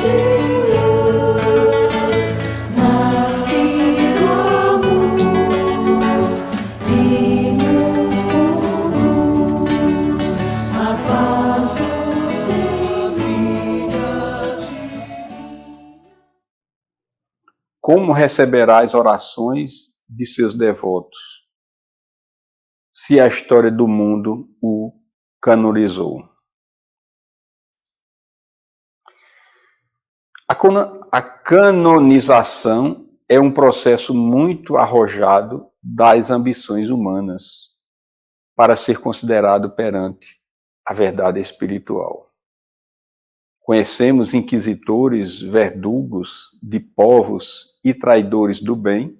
de luz, nascido amor, e nos conduz a paz nos envia. Como receberás orações de seus devotos, se a história do mundo o canonizou? A canonização é um processo muito arrojado das ambições humanas para ser considerado perante a verdade espiritual. Conhecemos inquisidores, verdugos de povos e traidores do bem,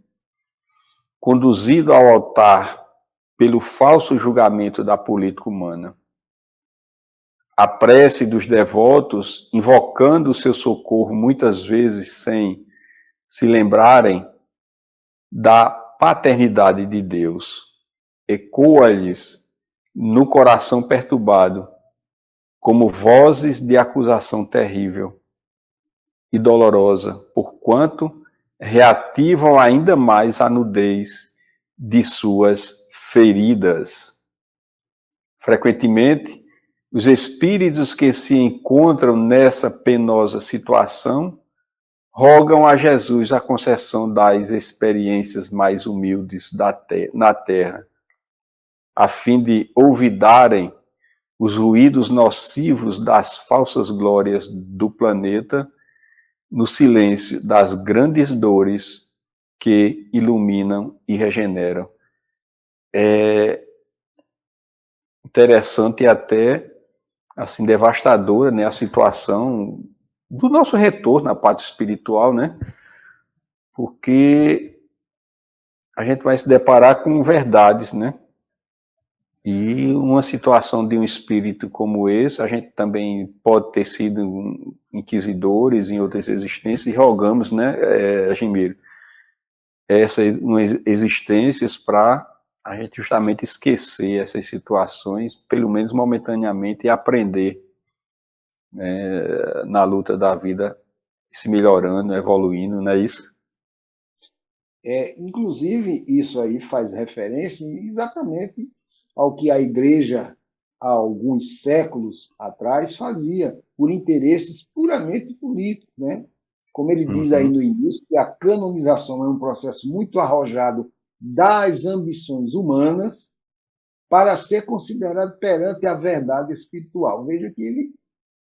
conduzido ao altar pelo falso julgamento da política humana. A prece dos devotos, invocando o seu socorro muitas vezes sem se lembrarem da paternidade de Deus, ecoa-lhes no coração perturbado como vozes de acusação terrível e dolorosa, porquanto reativam ainda mais a nudez de suas feridas. Frequentemente, os espíritos que se encontram nessa penosa situação rogam a Jesus a concessão das experiências mais humildes na terra, a fim de olvidarem os ruídos nocivos das falsas glórias do planeta no silêncio das grandes dores que iluminam e regeneram. É interessante e até assim devastadora, né, a situação do nosso retorno à parte espiritual, né? Porque a gente vai se deparar com verdades, né? E uma situação de um espírito como esse, a gente também pode ter sido inquisidores em outras existências e rogamos, né, Gimeiro, essas existências para a gente justamente esquecer essas situações, pelo menos momentaneamente, e aprender, né, na luta da vida, se melhorando, evoluindo, não é isso? Inclusive, isso aí faz referência exatamente ao que a Igreja, há alguns séculos atrás, fazia, por interesses puramente políticos. Né? Como ele diz aí no início, que a canonização é um processo muito arrojado das ambições humanas para ser considerado perante a verdade espiritual. Veja que ele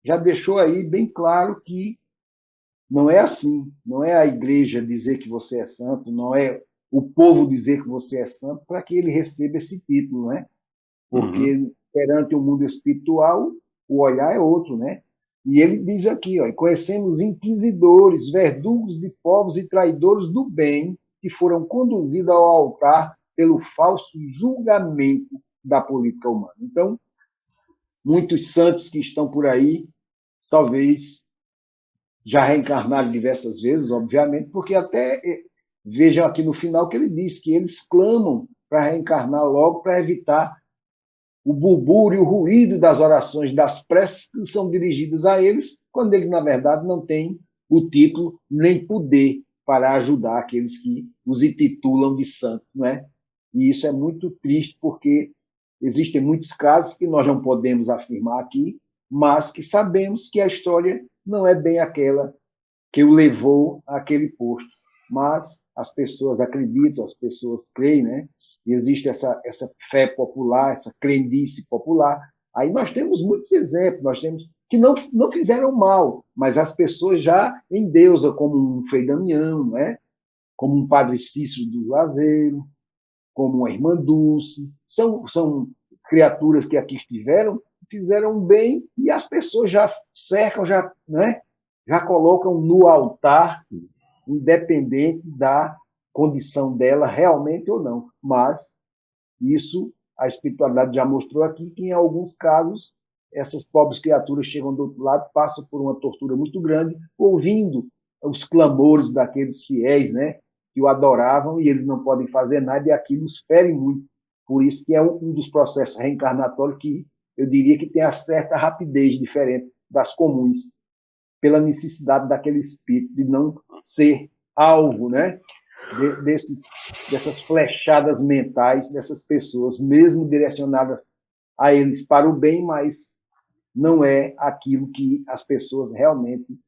já deixou aí bem claro que não é assim, não é a igreja dizer que você é santo, não é o povo dizer que você é santo para que ele receba esse título, né? Porque perante o mundo espiritual o olhar é outro, né? E ele diz aqui, ó, conhecemos inquisidores, verdugos de povos e traidores do bem que foram conduzidos ao altar pelo falso julgamento da política humana. Então, muitos santos que estão por aí, talvez já reencarnaram diversas vezes, obviamente, porque até vejam aqui no final que ele diz que eles clamam para reencarnar logo para evitar o burburinho e o ruído das orações, das preces que são dirigidas a eles, quando eles, na verdade, não têm o título nem poder para ajudar aqueles que os intitulam de santos. Não é? E isso é muito triste, porque existem muitos casos que nós não podemos afirmar aqui, mas que sabemos que a história não é bem aquela que o levou àquele posto. Mas as pessoas acreditam, as pessoas creem, né? E existe essa fé popular, essa crendice popular. Aí nós temos muitos exemplos, nós temos que não fizeram mal, mas as pessoas já endeusam, como um Frei Damião, né? Como um Padre Cícero do Juazeiro, como uma Irmã Dulce. São criaturas que aqui estiveram, fizeram bem e as pessoas já cercam, já, né? Já colocam no altar, independente da condição dela realmente ou não. Mas isso a espiritualidade já mostrou aqui que, em alguns casos, essas pobres criaturas chegam do outro lado, passam por uma tortura muito grande, ouvindo os clamores daqueles fiéis, né, que o adoravam, e eles não podem fazer nada, e aquilo os fere muito. Por isso que é um dos processos reencarnatórios que eu diria que tem a certa rapidez diferente das comuns. pela necessidade daquele espírito de não ser alvo, né? Dessas flechadas mentais dessas pessoas, mesmo direcionadas a eles para o bem, mas não é aquilo que as pessoas realmente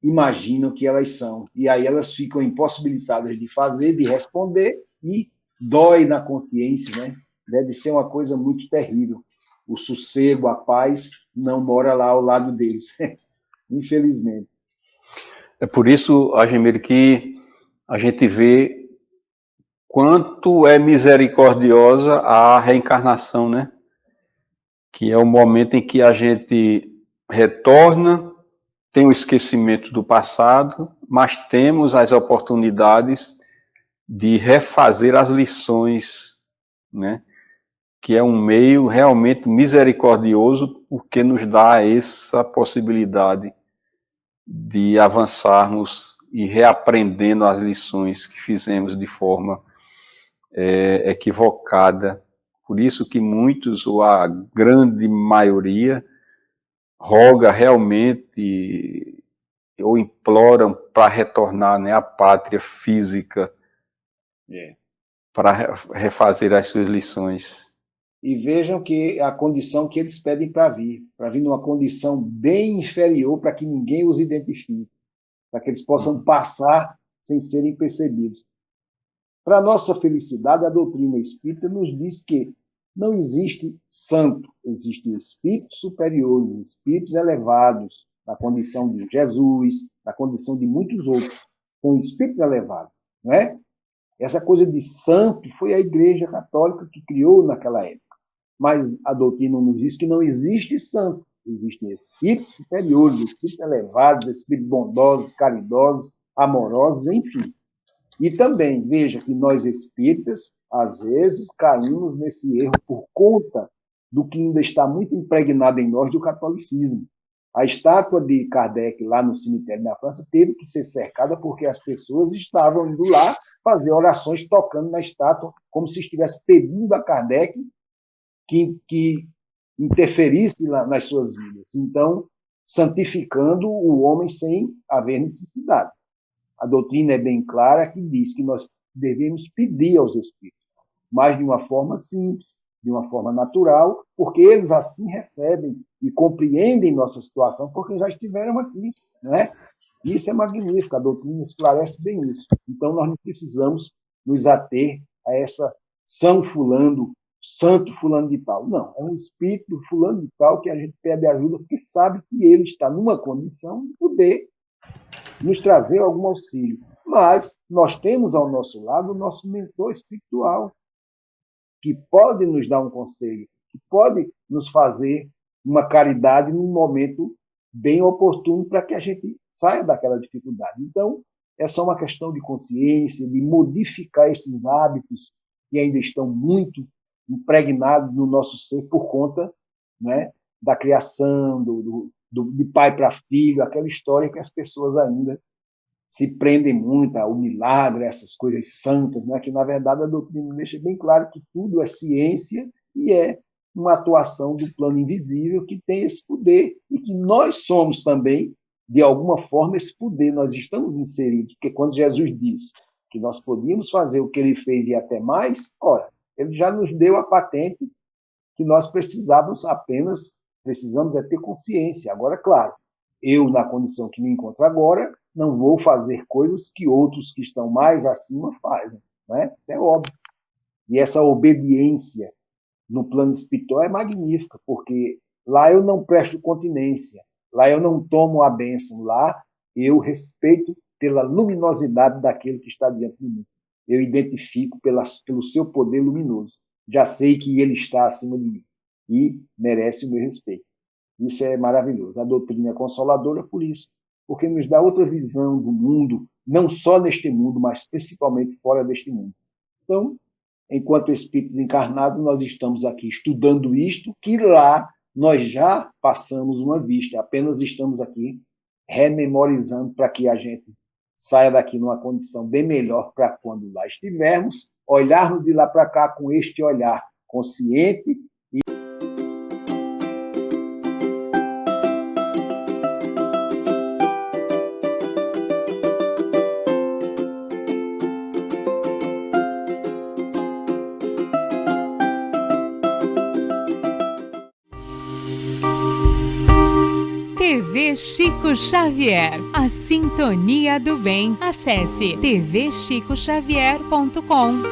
imaginam que elas são. E aí elas ficam impossibilitadas de fazer, de responder, e dói na consciência, né? Deve ser uma coisa muito terrível. O sossego, a paz, não mora lá ao lado deles, infelizmente. É por isso, Agemir, que a gente vê quanto é misericordiosa a reencarnação, né? Que é o momento em que a gente retorna, tem o esquecimento do passado, mas temos as oportunidades de refazer as lições, né? Que é um meio realmente misericordioso, porque nos dá essa possibilidade de avançarmos e reaprendendo as lições que fizemos de forma equivocada. Por isso que muitos, ou a grande maioria, roga realmente ou imploram para retornar, né, à pátria física, para refazer as suas lições. E vejam que a condição que eles pedem para vir numa condição bem inferior para que ninguém os identifique, para que eles possam passar sem serem percebidos. Para nossa felicidade, a doutrina espírita nos diz que não existe santo, existem espíritos superiores, espíritos elevados, na condição de Jesus, na condição de muitos outros, com espíritos elevados, não é? Essa coisa de santo foi a Igreja Católica que criou naquela época. Mas a doutrina nos diz que não existe santo. Existem espíritos superiores, espíritos elevados, espíritos bondosos, caridosos, amorosos, enfim. E também, veja que nós espíritas, às vezes, caímos nesse erro por conta do que ainda está muito impregnado em nós do catolicismo. A estátua de Kardec, lá no cemitério da França, teve que ser cercada porque as pessoas estavam indo lá fazer orações tocando na estátua, como se estivesse pedindo a Kardec que interferisse nas suas vidas. Então, santificando o homem sem haver necessidade. A doutrina é bem clara que diz que nós devemos pedir aos espíritos, mas de uma forma simples, de uma forma natural, porque eles assim recebem e compreendem nossa situação, porque já estiveram aqui, né? Isso é magnífico, a doutrina esclarece bem isso. Então, nós não precisamos nos ater a essa São Fulano, Santo Fulano de Tal. Não, é um espírito Fulano de Tal que a gente pede ajuda, porque sabe que ele está numa condição de poder nos trazer algum auxílio. Mas nós temos ao nosso lado o nosso mentor espiritual, que pode nos dar um conselho, que pode nos fazer uma caridade num momento bem oportuno para que a gente saia daquela dificuldade. Então, é só uma questão de consciência, de modificar esses hábitos que ainda estão muito impregnados no nosso ser por conta, né, da criação, de pai para filho, aquela história que as pessoas ainda se prendem muito ao milagre, essas coisas santas, né? Que, na verdade, a doutrina deixa bem claro que tudo é ciência e é uma atuação do plano invisível que tem esse poder e que nós somos também, de alguma forma, esse poder. Nós estamos inseridos, porque quando Jesus disse que nós podíamos fazer o que ele fez e até mais, ora, ele já nos deu a patente que nós precisamos é ter consciência. Agora, claro, eu, na condição que me encontro agora, não vou fazer coisas que outros que estão mais acima fazem. Né? Isso é óbvio. E essa obediência no plano espiritual é magnífica, porque lá eu não presto continência, lá eu não tomo a bênção, lá eu respeito pela luminosidade daquele que está diante de mim. Eu identifico pelo seu poder luminoso. Já sei que ele está acima de mim e merece o meu respeito. Isso é maravilhoso. A doutrina é consoladora por isso, porque nos dá outra visão do mundo, não só neste mundo, mas principalmente fora deste mundo. Então, enquanto espíritos encarnados, nós estamos aqui estudando isto, que lá nós já passamos uma vista, apenas estamos aqui rememorizando para que a gente saia daqui numa condição bem melhor para quando lá estivermos, olharmos de lá para cá com este olhar consciente TV Chico Xavier, a sintonia do bem. Acesse tvchicoxavier.com.